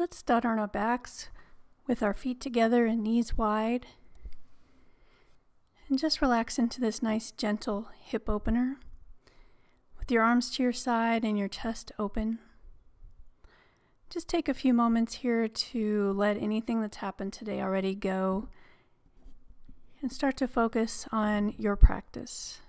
Let's start on our backs with our feet together and knees wide. And just relax into this nice gentle hip opener with your arms to your side and your chest open. Just take a few moments here to let anything that's happened today already go and start to focus on your practice.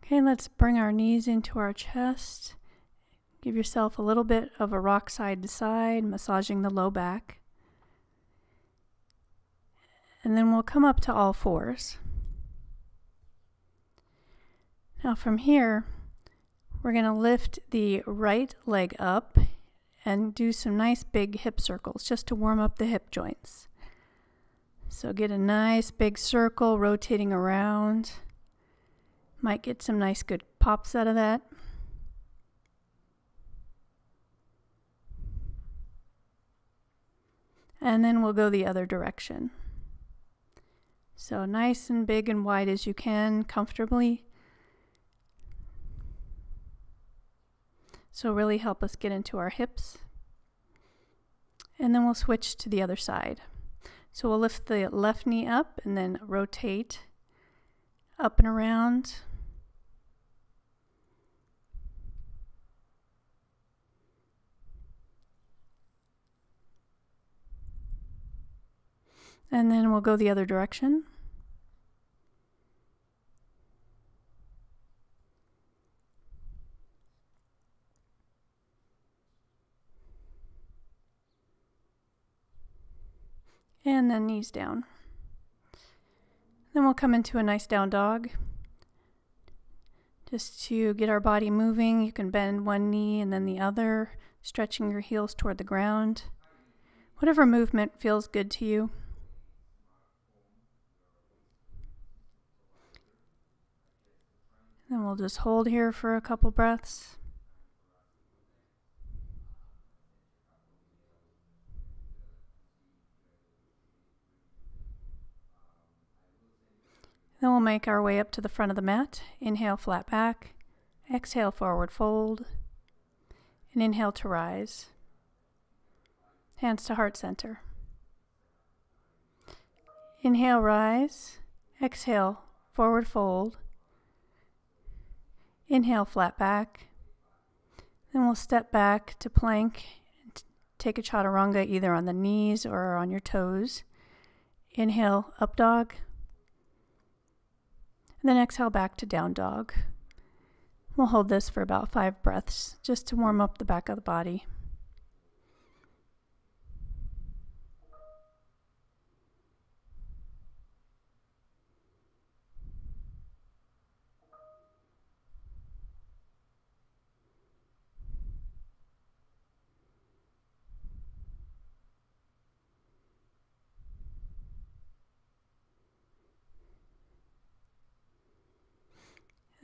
Okay, let's bring our knees into our chest. Give yourself a little bit of a rock side to side, massaging the low back. And then we'll come up to all fours. Now from here, we're going to lift the right leg up and do some nice big hip circles just to warm up the hip joints. So get a nice big circle rotating around. Might get some nice good pops out of that. And then we'll go the other direction. So nice and big and wide as you can, comfortably. So really help us get into our hips. And then we'll switch to the other side. So we'll lift the left knee up and then rotate up and around. And then we'll go the other direction. And then knees down. Then we'll come into a nice down dog. Just to get our body moving, you can bend one knee and then the other, stretching your heels toward the ground. Whatever movement feels good to you. Then we'll just hold here for a couple breaths. Then we'll make our way up to the front of the mat. Inhale, flat back. Exhale, forward fold. And inhale to rise. Hands to heart center. Inhale, rise. Exhale, forward fold. Inhale, flat back. Then we'll step back to plank. Take a chaturanga either on the knees or on your toes. Inhale, up dog. And then exhale back to down dog. We'll hold this for about 5 breaths just to warm up the back of the body.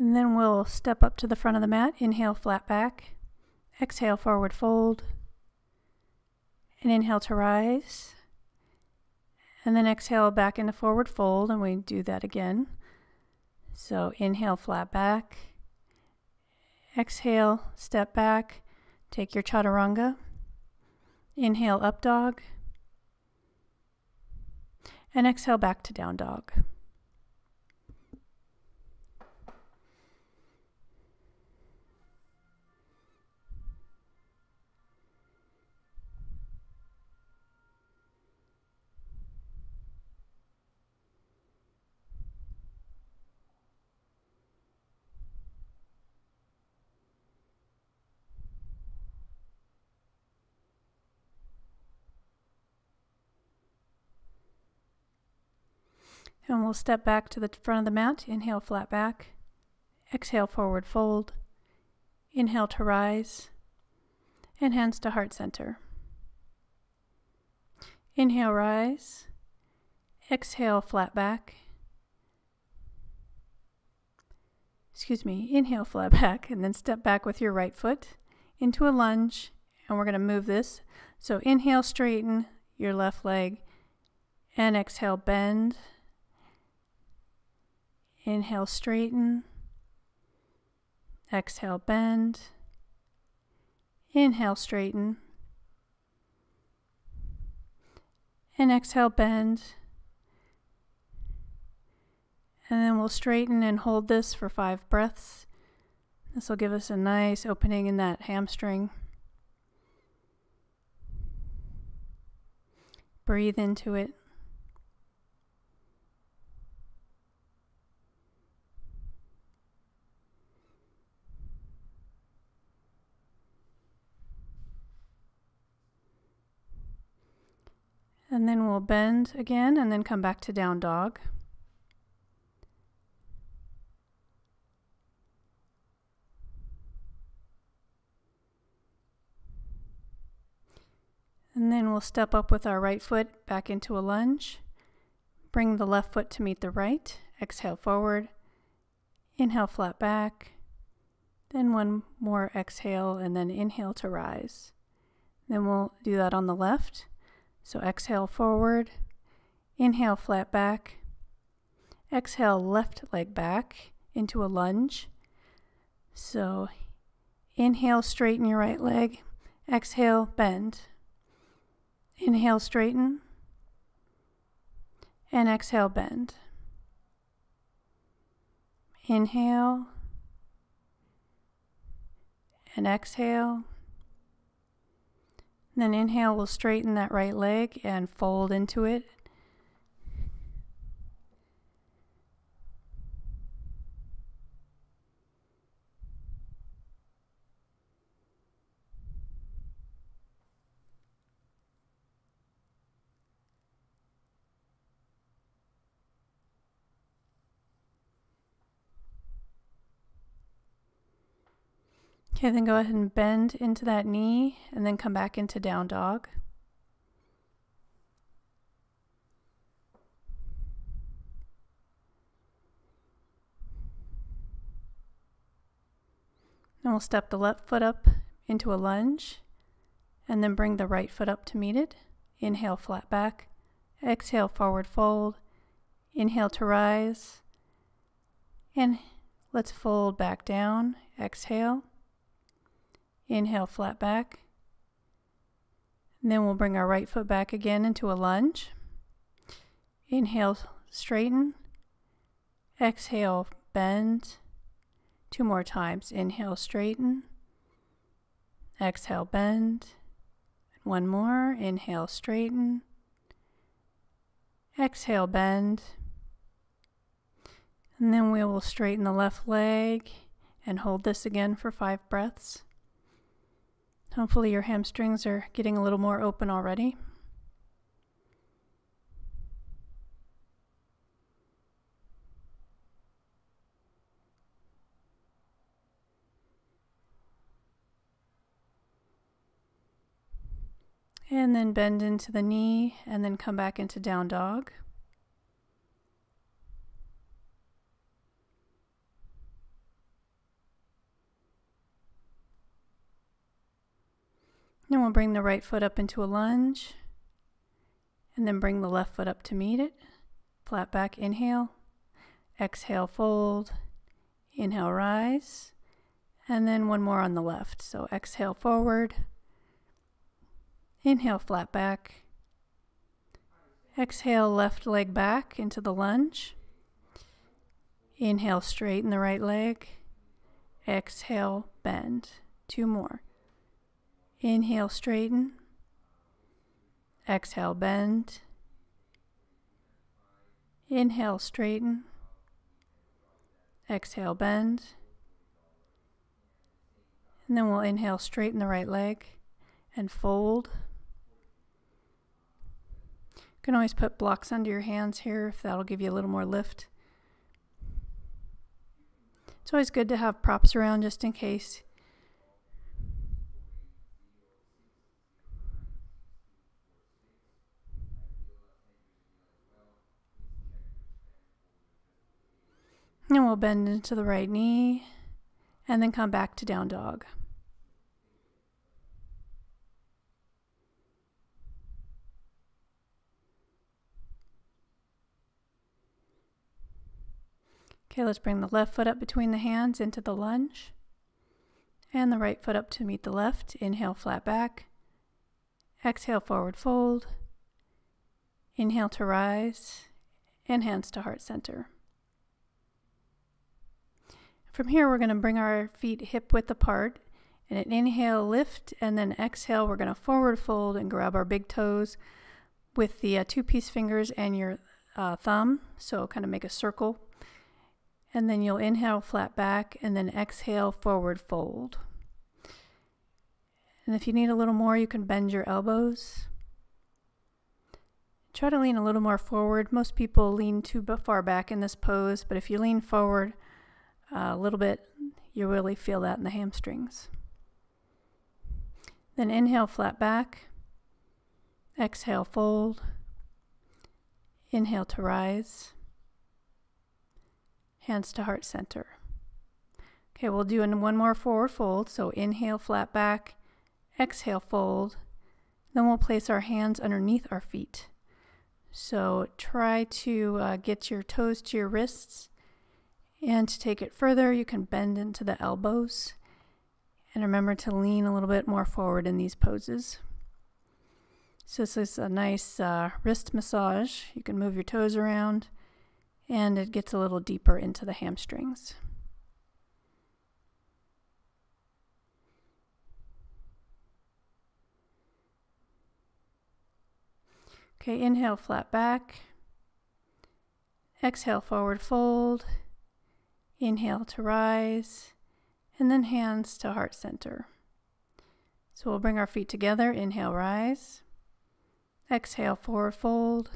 And then we'll step up to the front of the mat. Inhale, flat back. Exhale, forward fold. And inhale to rise. And then exhale back into forward fold, and we do that again. So inhale, flat back. Exhale, step back. Take your chaturanga. Inhale, up dog. And exhale back to down dog. And we'll step back to the front of the mat. Inhale, flat back. Exhale, forward fold. Inhale to rise. And hands to heart center. Inhale, rise. Exhale, flat back. Inhale, flat back, and then step back with your right foot into a lunge, and we're going to move this. So inhale, straighten your left leg, and exhale, bend. Inhale, straighten. Exhale, bend. Inhale, straighten. And exhale, bend. And then we'll straighten and hold this for 5 breaths. This will give us a nice opening in that hamstring. Breathe into it. And then we'll bend again and then come back to down dog. And then we'll step up with our right foot back into a lunge. Bring the left foot to meet the right. Exhale forward. Inhale, flat back. Then one more exhale and then inhale to rise. Then we'll do that on the left. So exhale forward, inhale flat back, exhale left leg back into a lunge. So inhale, straighten your right leg, exhale, bend. Inhale, straighten, and exhale, bend. Inhale, and exhale. Then inhale, we'll straighten that right leg and fold into it. Okay, then go ahead and bend into that knee and then come back into down dog. Then we'll step the left foot up into a lunge and then bring the right foot up to meet it. Inhale, flat back. Exhale, forward fold. Inhale to rise. And let's fold back down. Exhale. Inhale, flat back. And then we'll bring our right foot back again into a lunge. Inhale, straighten. Exhale, bend. 2 more times. Inhale, straighten. Exhale, bend. 1 more. Inhale, straighten. Exhale, bend. And then we will straighten the left leg and hold this again for 5 breaths. Hopefully your hamstrings are getting a little more open already. And then bend into the knee and then come back into down dog. Then we'll bring the right foot up into a lunge and then bring the left foot up to meet it. Flat back, inhale. Exhale, fold. Inhale, rise. And then 1 more on the left. So exhale, forward. Inhale, flat back. Exhale, left leg back into the lunge. Inhale, straighten the right leg. Exhale, bend. 2 more. Inhale, straighten. Exhale, bend. Inhale, straighten. Exhale, bend. And then we'll inhale, straighten the right leg and fold. You can always put blocks under your hands here if that'll give you a little more lift. It's always good to have props around just in case. And we'll bend into the right knee and then come back to down dog. Okay, let's bring the left foot up between the hands into the lunge. And the right foot up to meet the left. Inhale, flat back. Exhale, forward fold. Inhale to rise. And hands to heart center. From here, we're going to bring our feet hip width apart. And an inhale, lift, and then exhale, we're going to forward fold and grab our big toes with the two-piece fingers and your thumb. So kind of make a circle. And then you'll inhale, flat back, and then exhale, forward fold. And if you need a little more, you can bend your elbows. Try to lean a little more forward. Most people lean too far back in this pose, but if you lean forward a little bit, you really feel that in the hamstrings. Then inhale, flat back. Exhale, fold. Inhale to rise. Hands to heart center. Okay, we'll do one more forward fold. So inhale, flat back. Exhale, fold. Then we'll place our hands underneath our feet. So try to get your toes to your wrists. And to take it further, you can bend into the elbows. And remember to lean a little bit more forward in these poses. So this is a nice wrist massage. You can move your toes around. And it gets a little deeper into the hamstrings. Okay, inhale, flat back. Exhale, forward fold. Inhale to rise. And then hands to heart center. So we'll bring our feet together. Inhale, rise. Exhale, forward fold.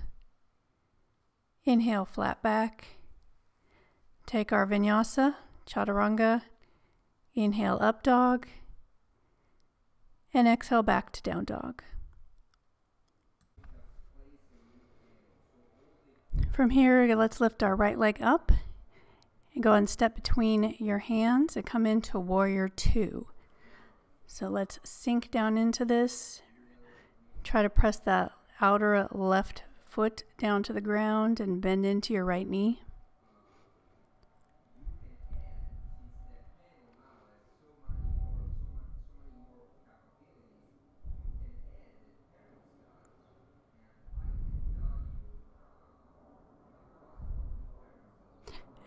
Inhale, flat back. Take our vinyasa, chaturanga. Inhale, up dog. And exhale, back to down dog. From here, let's lift our right leg up. And go and step between your hands and come into warrior two. So let's sink down into this. Try to press that outer left foot down to the ground and bend into your right knee.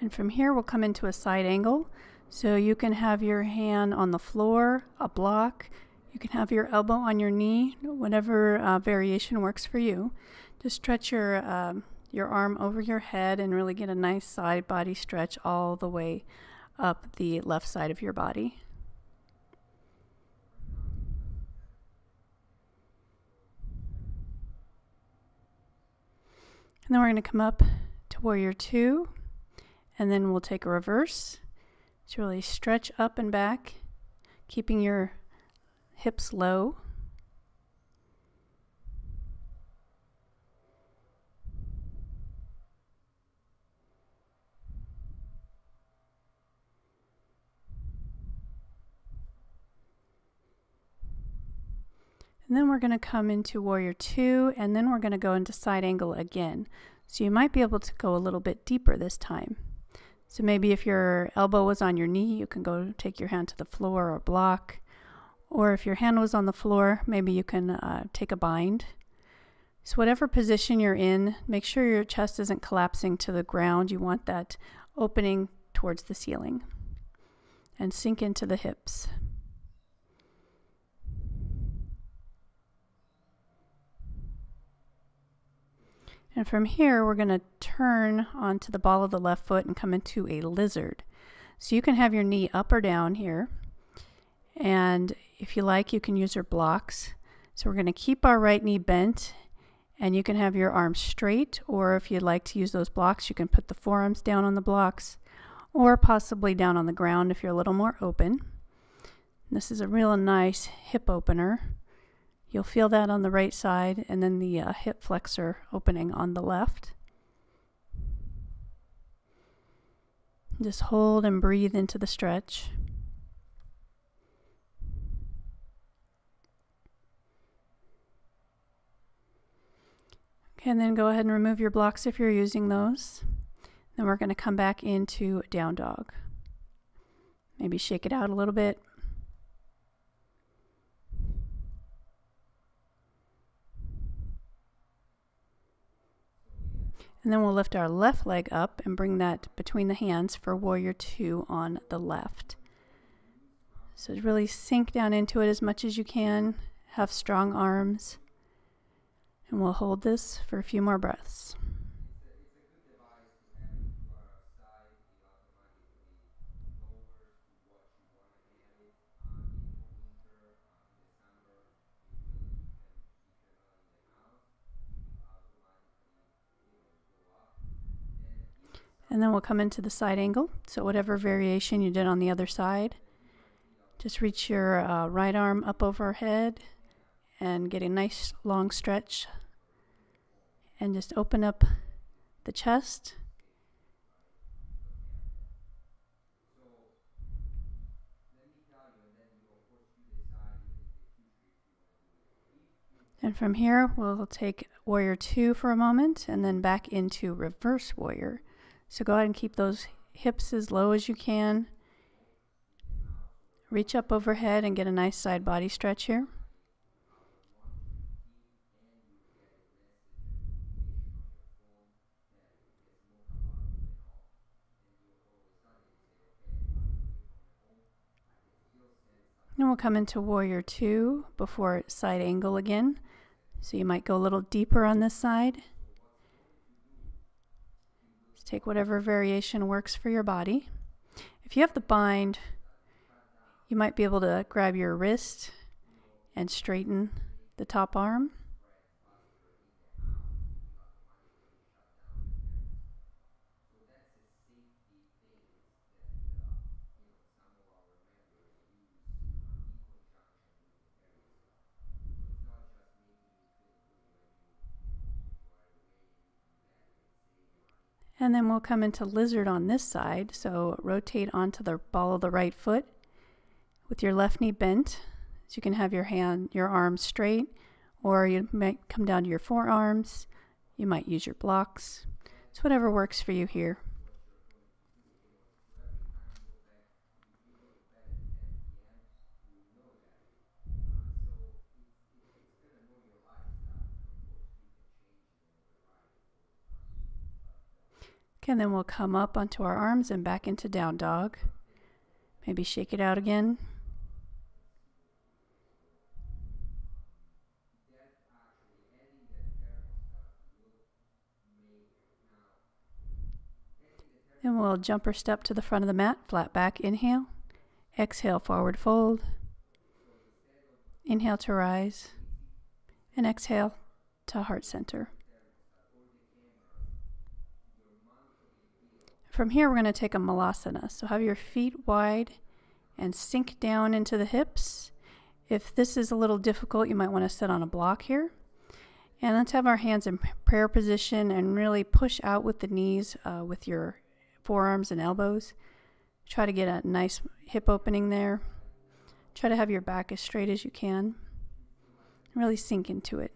And from here we'll come into a side angle. So you can have your hand on the floor, a block. You can have your elbow on your knee, whatever variation works for you. Just stretch your arm over your head and really get a nice side body stretch all the way up the left side of your body. And then we're going to come up to warrior two, and then we'll take a reverse. So really stretch up and back, keeping your hips low. And then we're going to come into warrior two, and then we're going to go into side angle again. So you might be able to go a little bit deeper this time. So maybe if your elbow was on your knee, you can go take your hand to the floor or block. Or if your hand was on the floor, maybe you can take a bind. So whatever position you're in, make sure your chest isn't collapsing to the ground. You want that opening towards the ceiling. And sink into the hips. And from here, we're going to turn onto the ball of the left foot and come into a lizard. So you can have your knee up or down here. And if you like, you can use your blocks. So we're going to keep our right knee bent, and you can have your arms straight, or if you'd like to use those blocks, you can put the forearms down on the blocks, or possibly down on the ground if you're a little more open. This is a real nice hip opener. You'll feel that on the right side, and then the hip flexor opening on the left. Just hold and breathe into the stretch. Okay, and then go ahead and remove your blocks if you're using those. Then we're going to come back into down dog. Maybe shake it out a little bit. And then we'll lift our left leg up and bring that between the hands for warrior two on the left. So really sink down into it as much as you can. Have strong arms. And we'll hold this for a few more breaths. And then we'll come into the side angle. So whatever variation you did on the other side, just reach your right arm up overhead and get a nice long stretch. And just open up the chest. And from here, we'll take warrior two for a moment and then back into reverse warrior. So go ahead and keep those hips as low as you can. Reach up overhead and get a nice side body stretch here. And we'll come into warrior two before side angle again. So you might go a little deeper on this side. Just take whatever variation works for your body. If you have the bind, you might be able to grab your wrist and straighten the top arm. And then we'll come into lizard on this side. So rotate onto the ball of the right foot with your left knee bent. So you can have your arms straight, or you might come down to your forearms. You might use your blocks. It's whatever works for you here. Okay, and then we'll come up onto our arms and back into down dog. Maybe shake it out again. And we'll jumper step to the front of the mat, flat back, inhale. Exhale, forward fold. Inhale to rise. And exhale to heart center. From here, we're going to take a malasana. So have your feet wide and sink down into the hips. If this is a little difficult, you might want to sit on a block here. And let's have our hands in prayer position and really push out with the knees with your forearms and elbows. Try to get a nice hip opening there. Try to have your back as straight as you can. Really sink into it.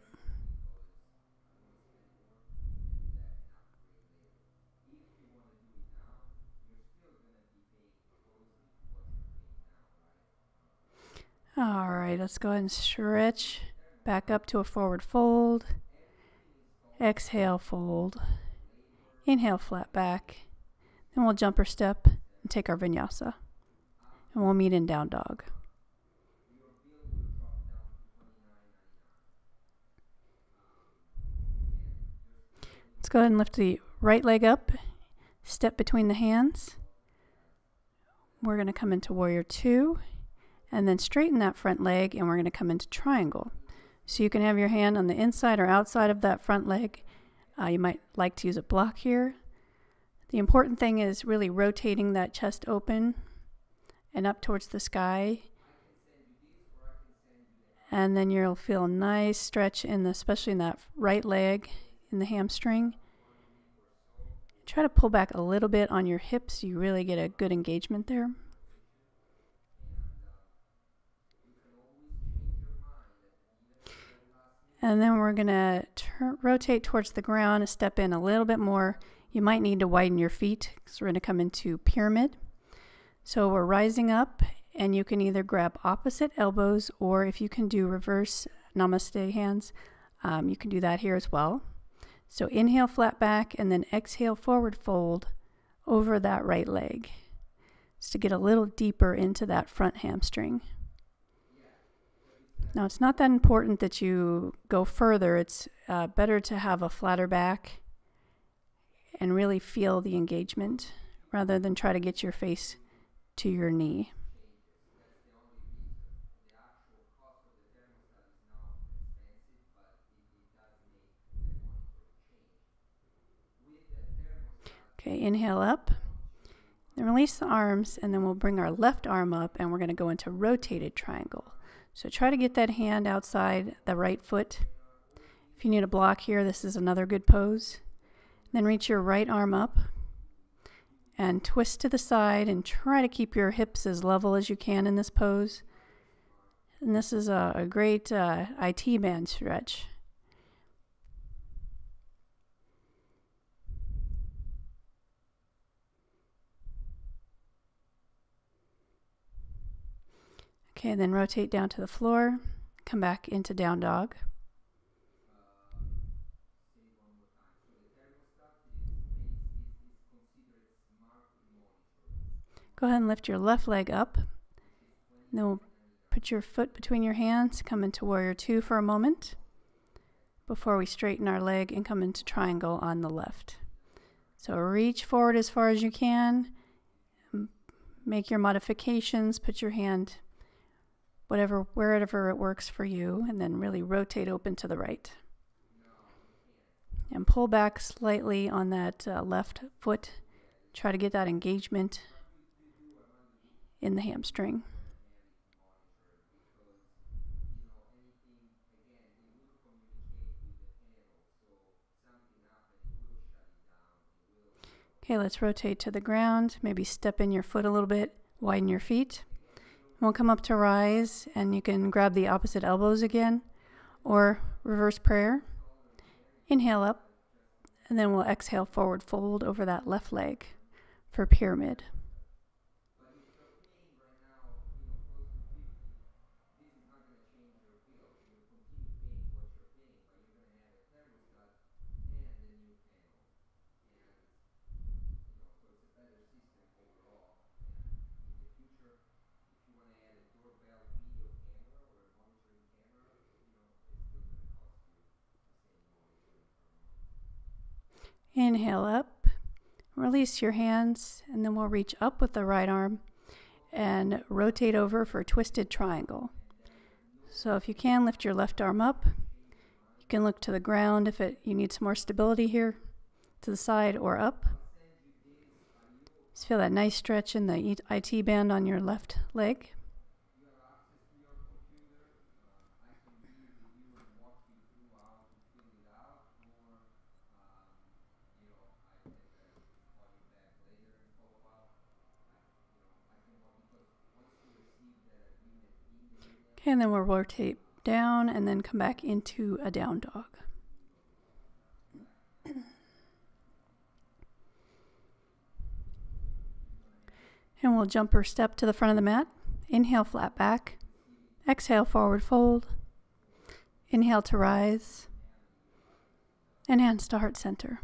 All right, let's go ahead and stretch back up to a forward fold. Exhale, fold. Inhale, flat back. Then we'll jumper step and take our vinyasa. And we'll meet in down dog. Let's go ahead and lift the right leg up. Step between the hands. We're going to come into warrior two. And then straighten that front leg, and we're going to come into triangle. So you can have your hand on the inside or outside of that front leg. You might like to use a block here. The important thing is really rotating that chest open and up towards the sky. And then you'll feel a nice stretch especially in that right leg, in the hamstring. Try to pull back a little bit on your hips so you really get a good engagement there. And then we're going to rotate towards the ground and step in a little bit more. You might need to widen your feet because we're going to come into pyramid. So we're rising up, and you can either grab opposite elbows, or if you can do reverse namaste hands, you can do that here as well. So inhale, flat back, and then exhale, forward fold over that right leg, just to get a little deeper into that front hamstring. Now, it's not that important that you go further. It's better to have a flatter back and really feel the engagement rather than try to get your face to your knee. Okay, inhale up, then release the arms, and then we'll bring our left arm up, and we're going to go into rotated triangle. So try to get that hand outside the right foot. If you need a block here, this is another good pose. Then reach your right arm up and twist to the side and try to keep your hips as level as you can in this pose. And this is a great IT band stretch. Okay, then rotate down to the floor, come back into down dog. Go ahead and lift your left leg up. Then we'll put your foot between your hands, come into warrior two for a moment before we straighten our leg and come into triangle on the left. So reach forward as far as you can, make your modifications, put your hand wherever it works for you, and then really rotate open to the right. And pull back slightly on that left foot. Try to get that engagement in the hamstring. Okay, let's rotate to the ground. Maybe step in your foot a little bit, widen your feet. We'll come up to rise, and you can grab the opposite elbows again, or reverse prayer. Inhale up, and then we'll exhale, forward fold over that left leg for pyramid. Inhale up, release your hands, and then we'll reach up with the right arm and rotate over for twisted triangle. So if you can, lift your left arm up. You can look to the ground if you need some more stability here, to the side or up. Just feel that nice stretch in the IT band on your left leg. Okay, and then we'll rotate down and then come back into a down dog. And we'll jump or step to the front of the mat. Inhale, flat back. Exhale, forward fold. Inhale to rise. And hands to heart center.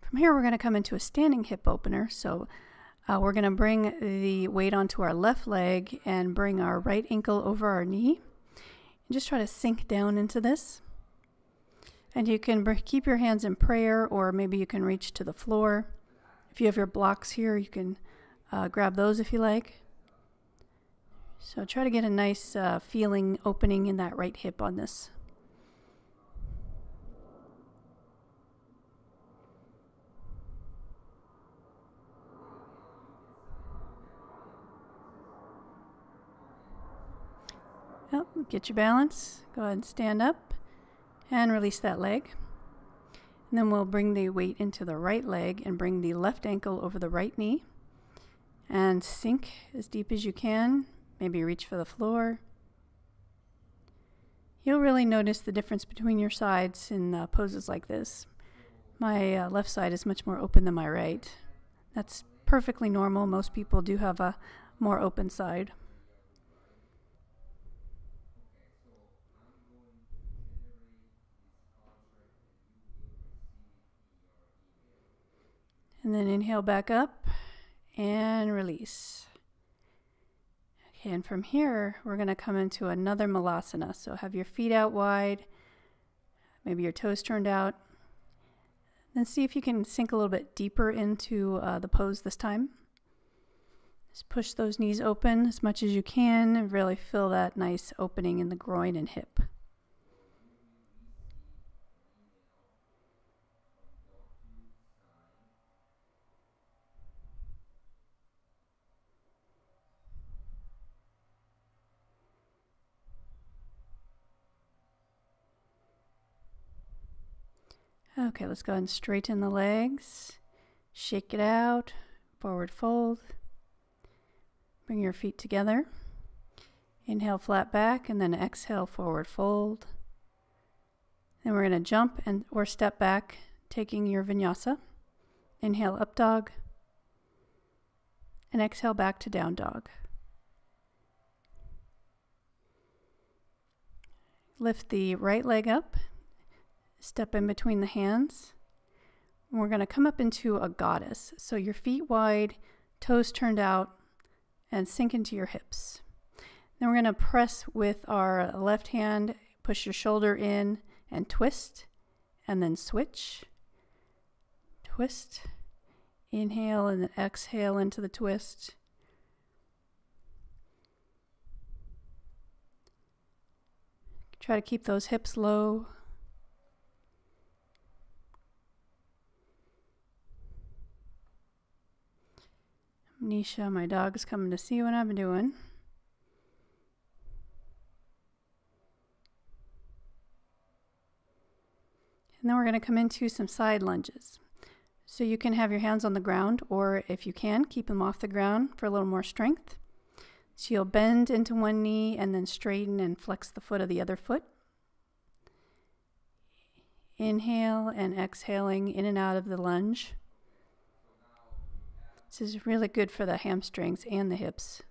From here, we're going to come into a standing hip opener. So we're going to bring the weight onto our left leg and bring our right ankle over our knee. And just try to sink down into this. And you can keep your hands in prayer, or maybe you can reach to the floor. If you have your blocks here, you can grab those if you like. So try to get a nice feeling opening in that right hip on this. Oh, get your balance. Go ahead and stand up and release that leg. And then we'll bring the weight into the right leg and bring the left ankle over the right knee and sink as deep as you can. Maybe reach for the floor. You'll really notice the difference between your sides in poses like this. My left side is much more open than my right. That's perfectly normal. Most people do have a more open side. And then inhale back up and release. Okay, and from here, we're going to come into another malasana. So have your feet out wide, maybe your toes turned out. Then see if you can sink a little bit deeper into the pose this time. Just push those knees open as much as you can and really feel that nice opening in the groin and hip. Okay, let's go ahead and straighten the legs. Shake it out, forward fold. Bring your feet together. Inhale, flat back, and then exhale, forward fold. Then we're going to jump or step back, taking your vinyasa. Inhale, up dog. And exhale, back to down dog. Lift the right leg up. Step in between the hands. And we're going to come up into a goddess. So your feet wide, toes turned out, and sink into your hips. Then we're going to press with our left hand, push your shoulder in and twist, and then switch. Twist. Inhale and then exhale into the twist. Try to keep those hips low. Nisha, my dog, is coming to see what I'm doing. And then we're going to come into some side lunges. So you can have your hands on the ground, or if you can, keep them off the ground for a little more strength. So you'll bend into one knee and then straighten and flex the foot of the other foot. Inhale and exhaling in and out of the lunge. This is really good for the hamstrings and the hips.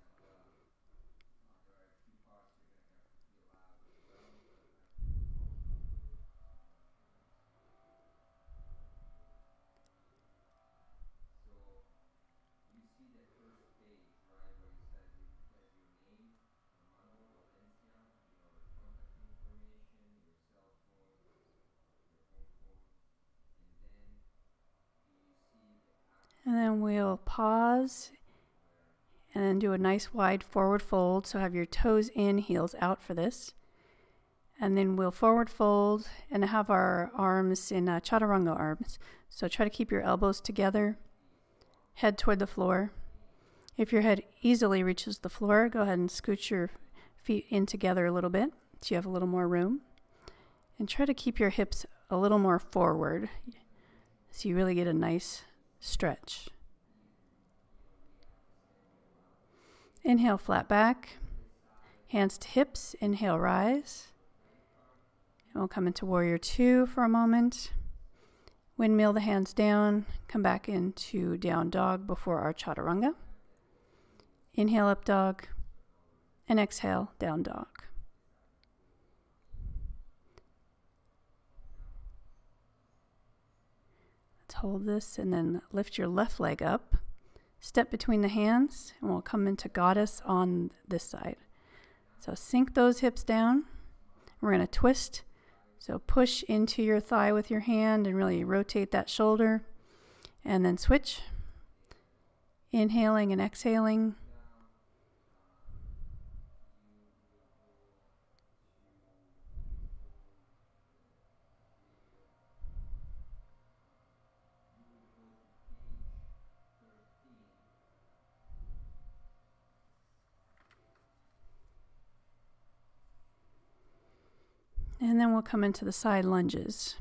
And then we'll pause and then do a nice wide forward fold. So have your toes in, heels out for this. And then we'll forward fold and have our arms in chaturanga arms. So try to keep your elbows together, head toward the floor. If your head easily reaches the floor, go ahead and scooch your feet in together a little bit so you have a little more room. And try to keep your hips a little more forward so you really get a nice stretch. Inhale, flat back. Hands to hips. Inhale, rise. And we'll come into warrior two for a moment. Windmill the hands down. Come back into down dog before our chaturanga. Inhale, up dog. And exhale, down dog. Hold this and then lift your left leg up, step between the hands, and we'll come into goddess on this side. So sink those hips down. We're going to twist. So push into your thigh with your hand and really rotate that shoulder, and then switch. Inhaling and exhaling. And then we'll come into the side lunges.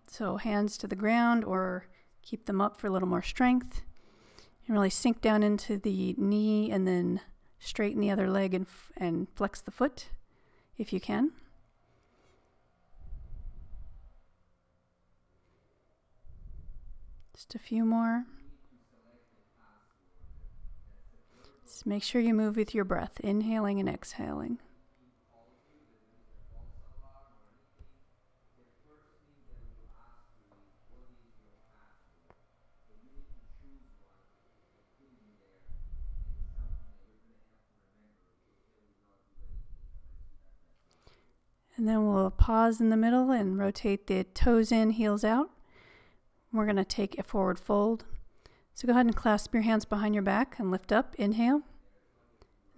So hands to the ground or keep them up for a little more strength. And really sink down into the knee and then straighten the other leg and flex the foot if you can. Just a few more. Just make sure you move with your breath, inhaling and exhaling. And then we'll pause in the middle and rotate the toes in, heels out. We're going to take a forward fold. So go ahead and clasp your hands behind your back and lift up, inhale.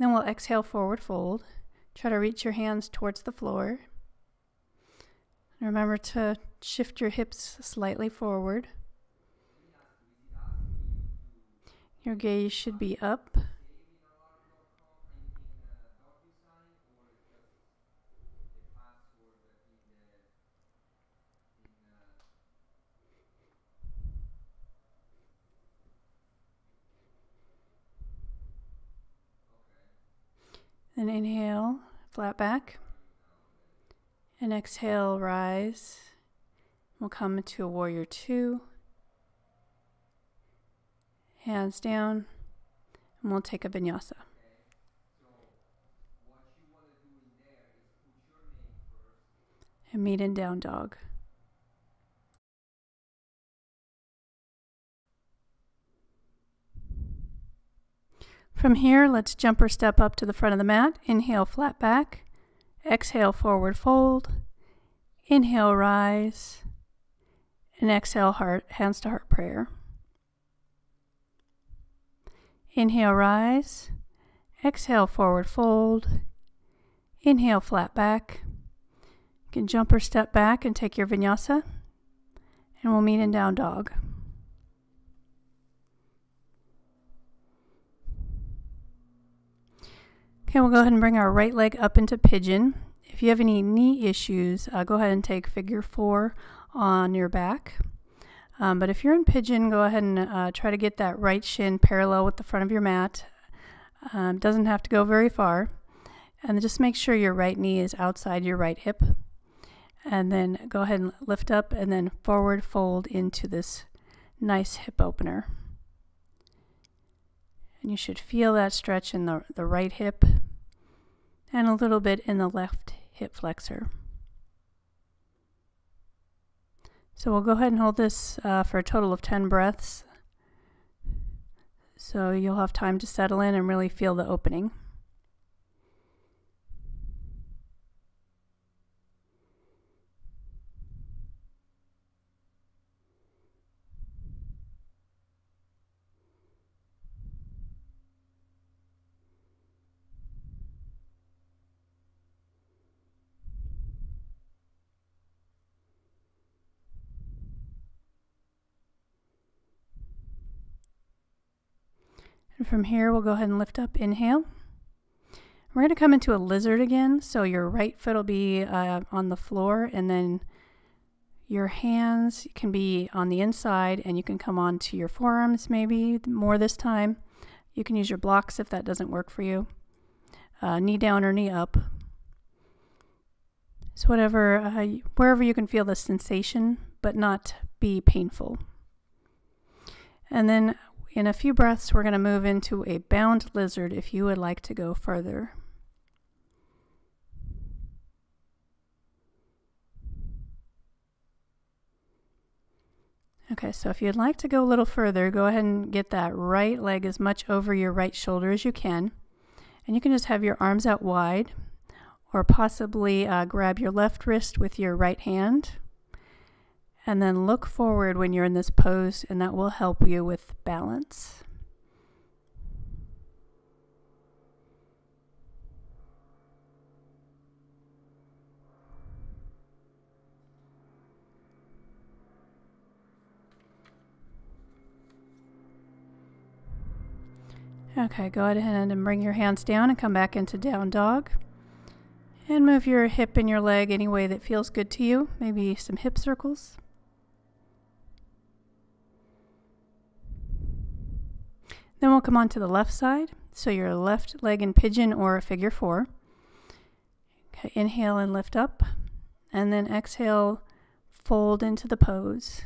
Then we'll exhale, forward fold. Try to reach your hands towards the floor. And remember to shift your hips slightly forward. Your gaze should be up. Then inhale, flat back. And exhale, rise. We'll come into a warrior two. Hands down. And we'll take a vinyasa. And meet in down dog. From here, let's jump or step up to the front of the mat. Inhale, flat back. Exhale, forward fold. Inhale, rise. And exhale, hands to heart prayer. Inhale, rise. Exhale, forward fold. Inhale, flat back. You can jump or step back and take your vinyasa. And we'll meet in down dog. Okay, we'll go ahead and bring our right leg up into pigeon. If you have any knee issues, go ahead and take figure 4 on your back. But if you're in pigeon, go ahead and try to get that right shin parallel with the front of your mat. Doesn't have to go very far. And just make sure your right knee is outside your right hip. And then go ahead and lift up and then forward fold into this nice hip opener. And you should feel that stretch in the right hip and a little bit in the left hip flexor. So we'll go ahead and hold this for a total of 10 breaths. So you'll have time to settle in and really feel the opening. And from here, we'll go ahead and lift up, inhale. We're going to come into a lizard again, so your right foot will be on the floor, and then your hands can be on the inside, and you can come onto your forearms maybe more this time. You can use your blocks if that doesn't work for you. Knee down or knee up. So wherever you can feel the sensation, but not be painful. And then in a few breaths, we're going to move into a bound lizard if you would like to go further. Okay, so if you'd like to go a little further, go ahead and get that right leg as much over your right shoulder as you can. And you can just have your arms out wide, or possibly grab your left wrist with your right hand. And then look forward when you're in this pose, and that will help you with balance. Okay, go ahead and bring your hands down and come back into down dog. And move your hip and your leg any way that feels good to you. Maybe some hip circles. Then we'll come on to the left side. So your left leg in pigeon or a figure 4. Okay, inhale and lift up. And then exhale, fold into the pose.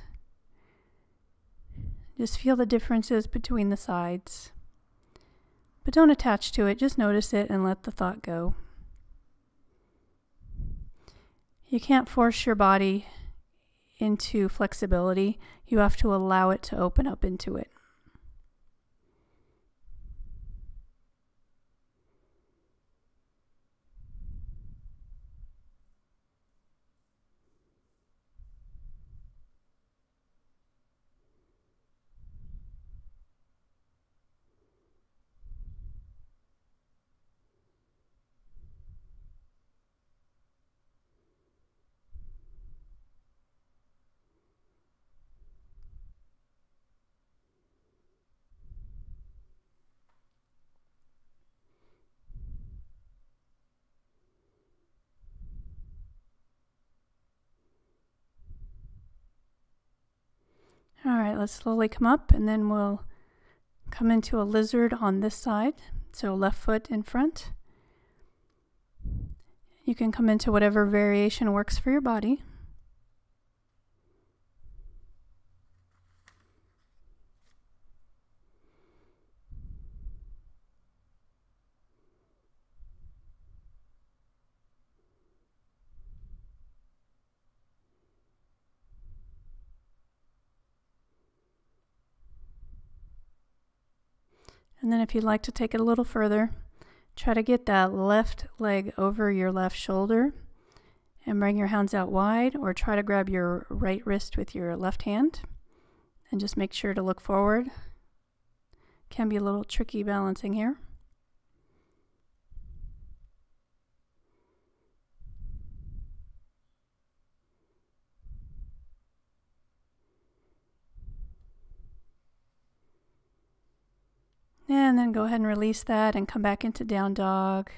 Just feel the differences between the sides. But don't attach to it, just notice it and let the thought go. You can't force your body into flexibility. You have to allow it to open up into it. All right, let's slowly come up and then we'll come into a lizard on this side. So left foot in front. You can come into whatever variation works for your body. And then if you'd like to take it a little further, try to get that left leg over your left shoulder and bring your hands out wide, or try to grab your right wrist with your left hand and just make sure to look forward. Can be a little tricky balancing here. And then go ahead and release that and come back into down dog.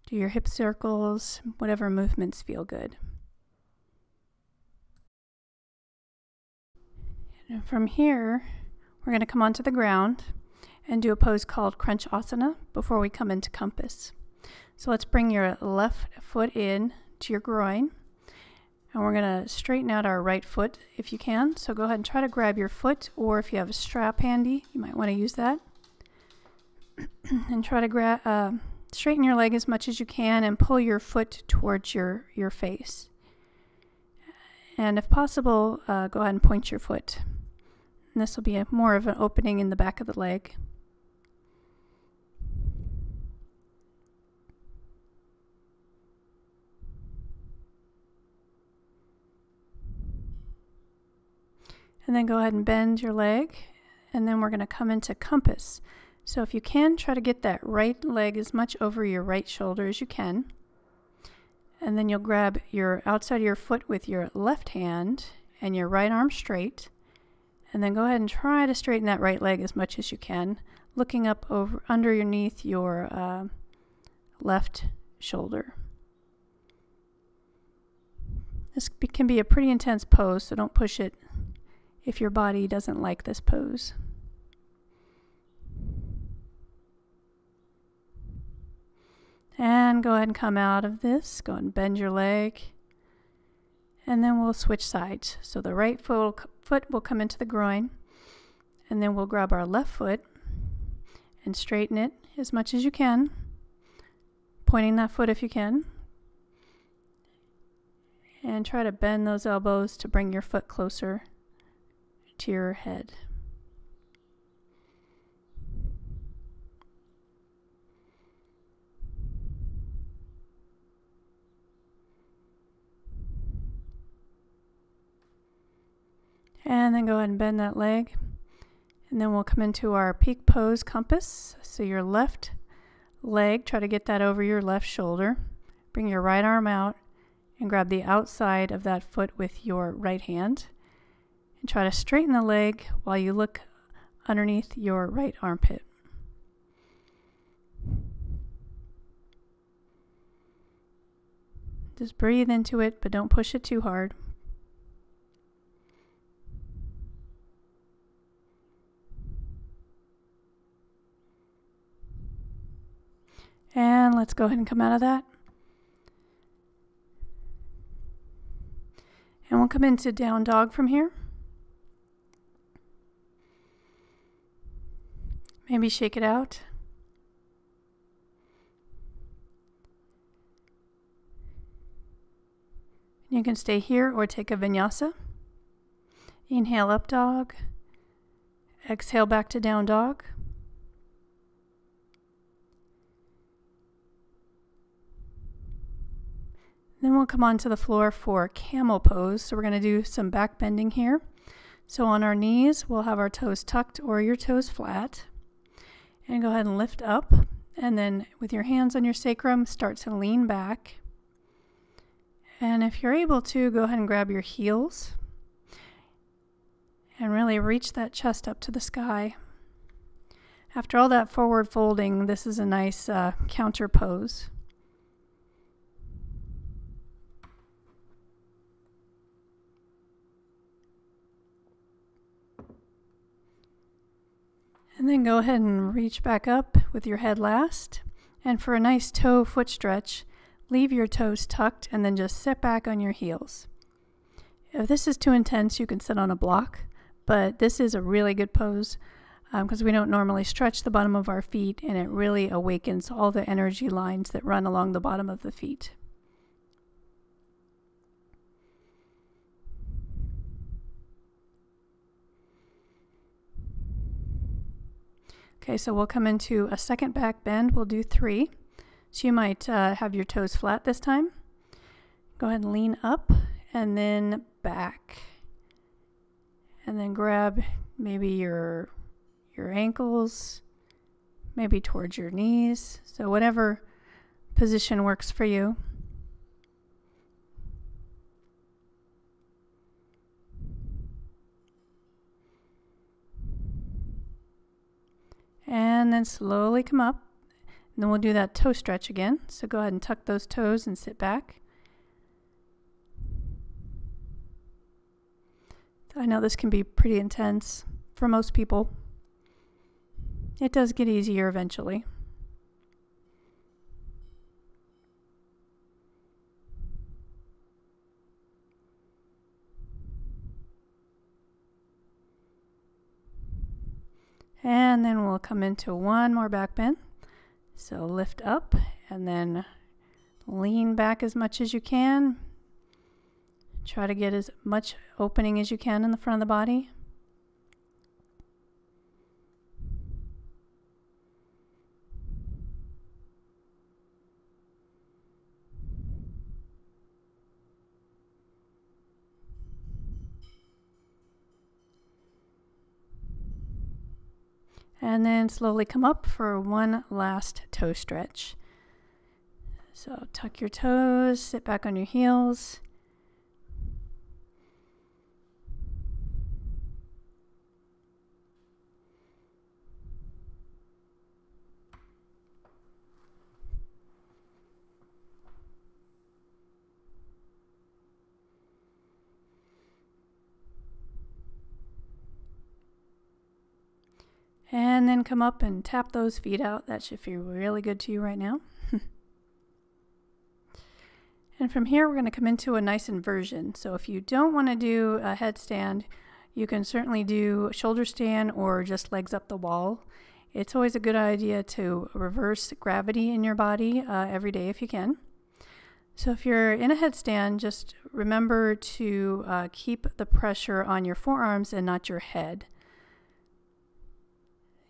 Do your hip circles, whatever movements feel good. And from here, we're going to come onto the ground and do a pose called Crunch Asana before we come into compass. So let's bring your left foot in to your groin. And we're going to straighten out our right foot if you can. So go ahead and try to grab your foot, or if you have a strap handy, you might want to use that. And try to straighten your leg as much as you can and pull your foot towards your face. And if possible, go ahead and point your foot. And this will be more of an opening in the back of the leg. And then go ahead and bend your leg, and then we're going to come into compass. So if you can, try to get that right leg as much over your right shoulder as you can. And then you'll grab your outside of your foot with your left hand and your right arm straight. And then go ahead and try to straighten that right leg as much as you can, looking up over underneath your left shoulder. This can be a pretty intense pose, so don't push it if your body doesn't like this pose. And go ahead and come out of this. Go ahead and bend your leg. And then we'll switch sides. So the right foot will come into the groin. And then we'll grab our left foot and straighten it as much as you can. Pointing that foot if you can. And try to bend those elbows to bring your foot closer to your head. And then go ahead and bend that leg. And then we'll come into our peak pose compass. So your left leg, try to get that over your left shoulder. Bring your right arm out and grab the outside of that foot with your right hand. And try to straighten the leg while you look underneath your right armpit. Just breathe into it, but don't push it too hard. And let's go ahead and come out of that. And we'll come into down dog from here. Maybe shake it out. You can stay here or take a vinyasa. Inhale up dog. Exhale back to down dog. Then we'll come onto the floor for camel pose. So we're going to do some back bending here. So on our knees, we'll have our toes tucked or your toes flat. And go ahead and lift up. And then with your hands on your sacrum, start to lean back. And if you're able to, go ahead and grab your heels. And really reach that chest up to the sky. After all that forward folding, this is a nice counter pose. And then go ahead and reach back up with your head last. And for a nice toe foot stretch, leave your toes tucked and then just sit back on your heels. If this is too intense, you can sit on a block, but this is a really good pose because we don't normally stretch the bottom of our feet, and it really awakens all the energy lines that run along the bottom of the feet. Okay, so we'll come into a second back bend. We'll do 3. So you might have your toes flat this time. Go ahead and lean up and then back. And then grab maybe your ankles, maybe towards your knees. So whatever position works for you. And then slowly come up. And then we'll do that toe stretch again. So go ahead and tuck those toes and sit back. I know this can be pretty intense for most people. It does get easier eventually. And then we'll come into one more back bend. So lift up and then lean back as much as you can. Try to get as much opening as you can in the front of the body. And then slowly come up for one last toe stretch. So tuck your toes, sit back on your heels. And then come up and tap those feet out. That should feel really good to you right now. And from here, we're going to come into a nice inversion. So if you don't want to do a headstand, you can certainly do a shoulder stand or just legs up the wall. It's always a good idea to reverse gravity in your body every day if you can. So if you're in a headstand, just remember to keep the pressure on your forearms and not your head.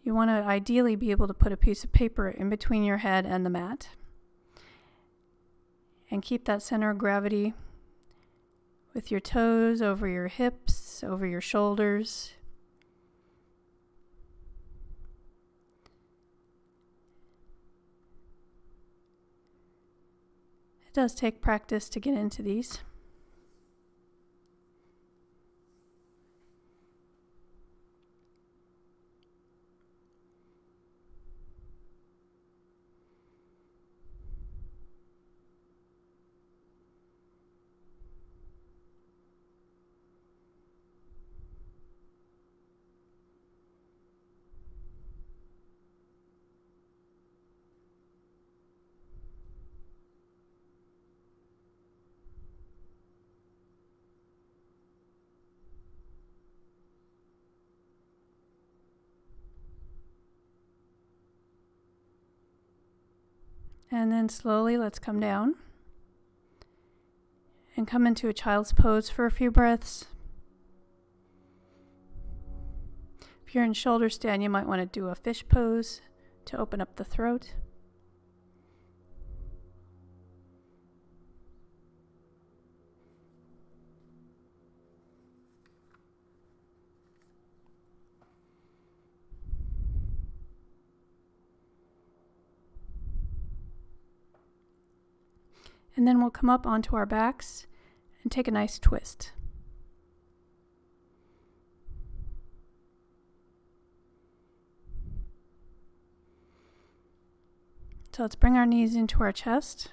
You want to ideally be able to put a piece of paper in between your head and the mat. And keep that center of gravity with your toes over your hips, over your shoulders. It does take practice to get into these. And then slowly let's come down and come into a child's pose for a few breaths. If you're in shoulder stand, you might want to do a fish pose to open up the throat. And then we'll come up onto our backs and take a nice twist. So let's bring our knees into our chest.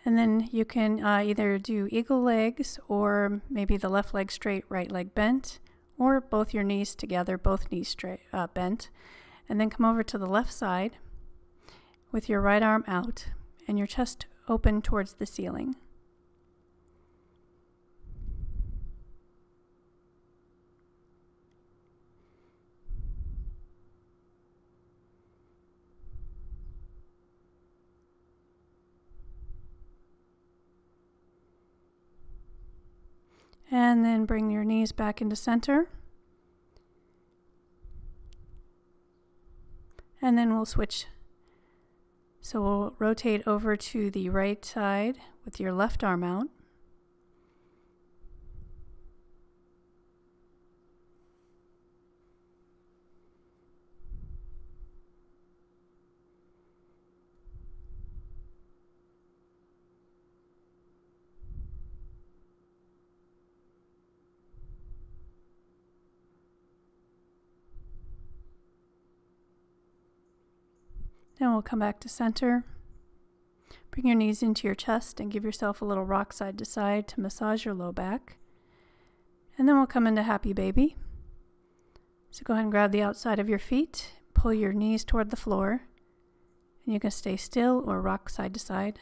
And then you can either do eagle legs, or maybe the left leg straight, right leg bent, or both your knees together, both knees straight bent. And then come over to the left side with your right arm out and your chest open towards the ceiling. And then bring your knees back into center. And then we'll switch. So we'll rotate over to the right side with your left arm out. Then we'll come back to center. Bring your knees into your chest and give yourself a little rock side to side to massage your low back. And then we'll come into happy baby. So go ahead and grab the outside of your feet, pull your knees toward the floor, and you can stay still or rock side to side.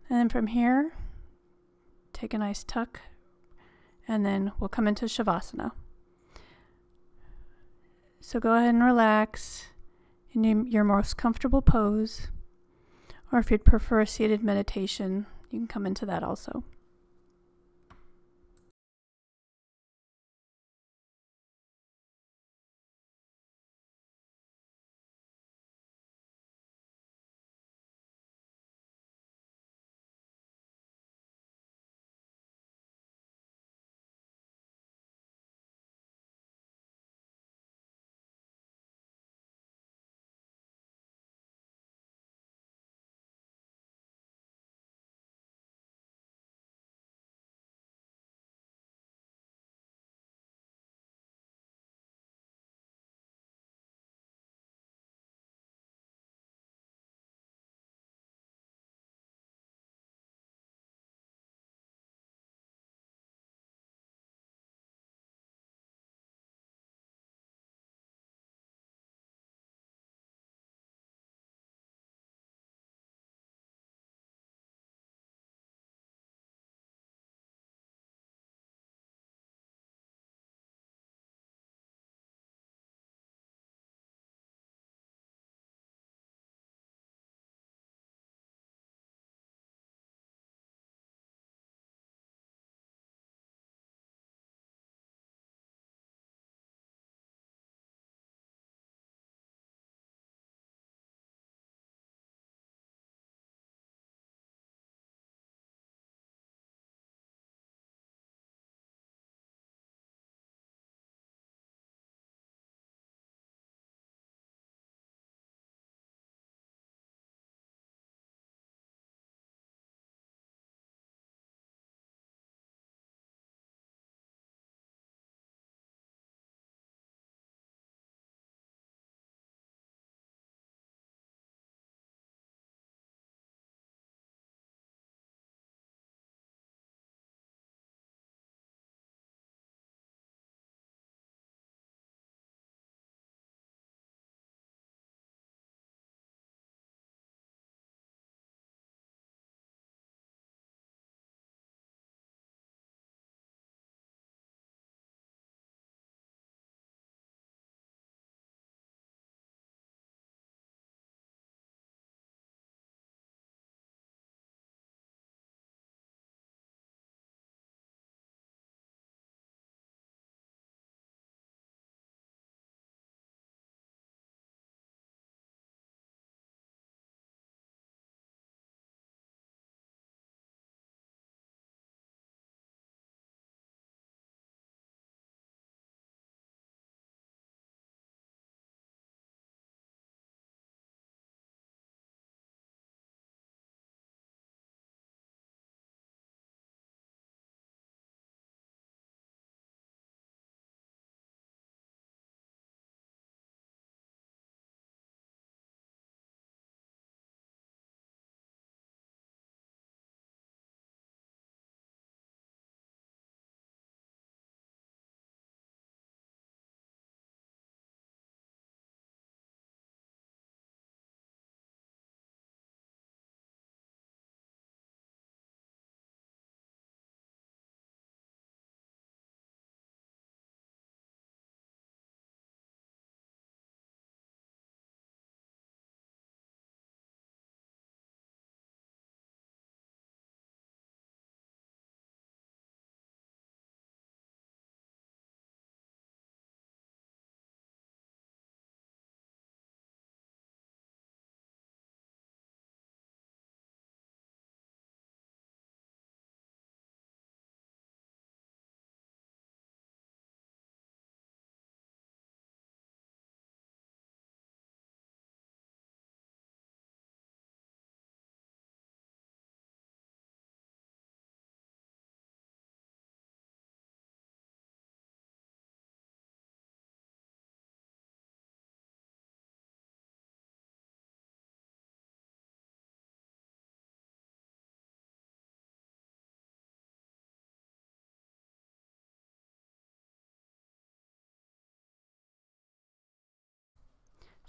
And then from here, take a nice tuck, and then we'll come into Savasana. So go ahead and relax in your most comfortable pose, or if you'd prefer a seated meditation, you can come into that also.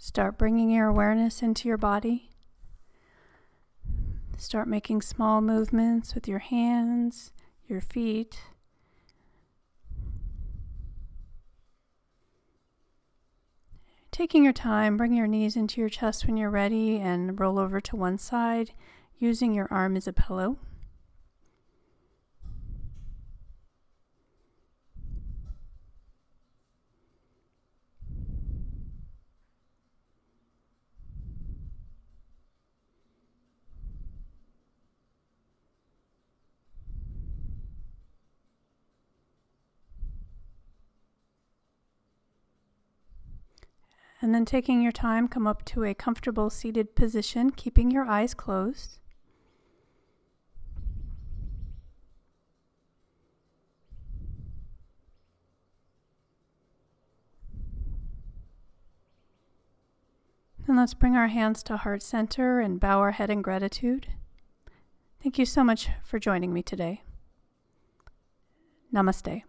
Start bringing your awareness into your body. Start making small movements with your hands, your feet. Taking your time, bring your knees into your chest when you're ready and roll over to one side, using your arm as a pillow. And then taking your time, come up to a comfortable seated position, keeping your eyes closed. And let's bring our hands to heart center and bow our head in gratitude. Thank you so much for joining me today. Namaste.